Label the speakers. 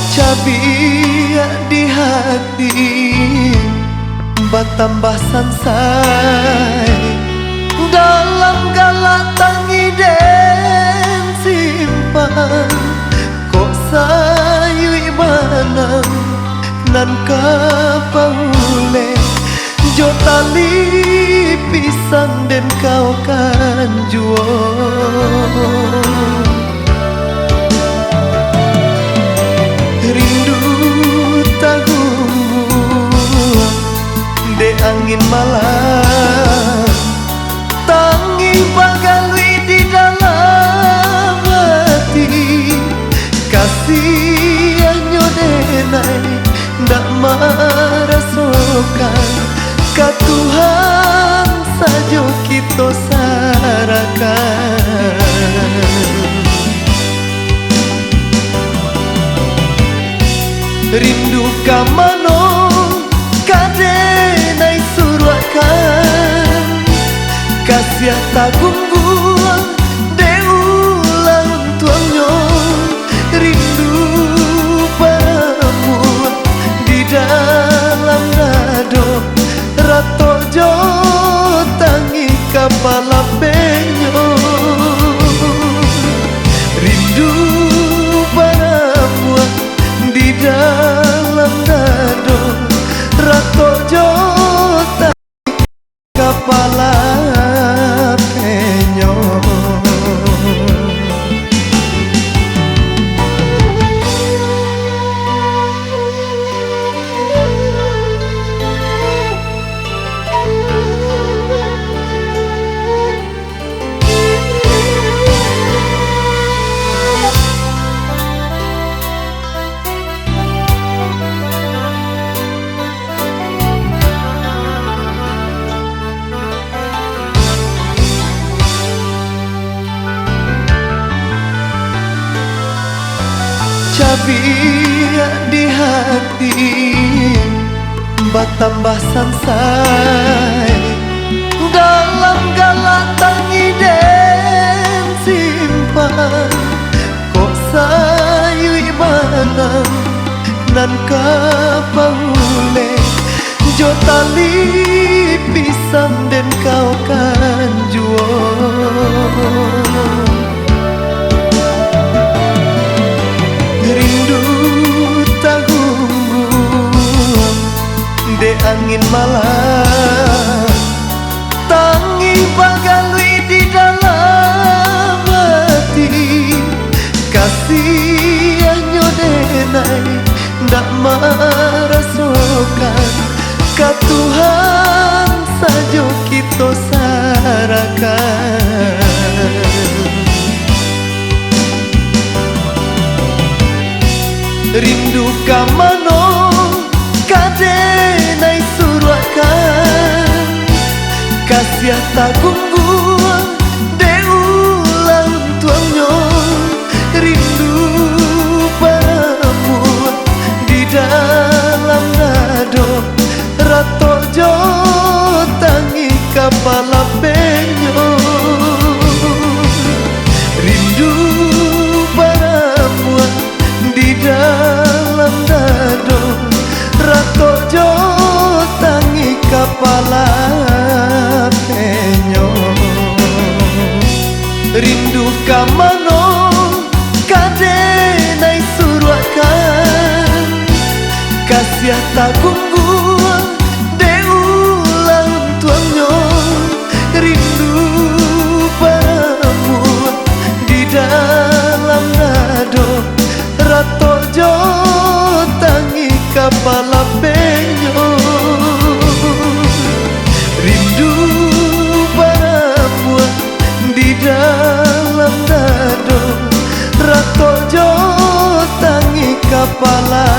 Speaker 1: Cabi di hati bertambah sansai dalam galak tangi den simpan kok sayu ibanang nan kapaule jo tali pisan den kau kan juo rindu tahu de angin malam tangi bagalui di dalam hati kasih denai ndak merasakan ka Tuhan saja kita sarakan rindu kamano kadenai surwakan kasih tagung buang deulang tuangnya rindu padamu di dalam nado rato jo tangi kepala penyo rindu padamu di dalam nado rato jo tangi kepala penyo. Cabi di hati bertambah sansai dalam galak tangi den simpan kok sayu ibanang nan kapaule jo tali pisan den kau kan juo rindu tahu de angin malam tangi bagalui di dalam hati kasih denai ndak merasakan ka Tuhan saja kita sarakan rindu kamano kadenai surwakan kasih tagung buang deulang tuangnya rindu padamu di dalam nado rato jo tangi kepala penyo rindu padamu di dalam nado rato jo tangi kepala penyo rindu kamano kadenai surwakan kasih tagung buang deulang tuangnya rindu padamu di dalam nado rato jo tangi kepala penyo rindu padamu di dalam nado rato jo tangi kepala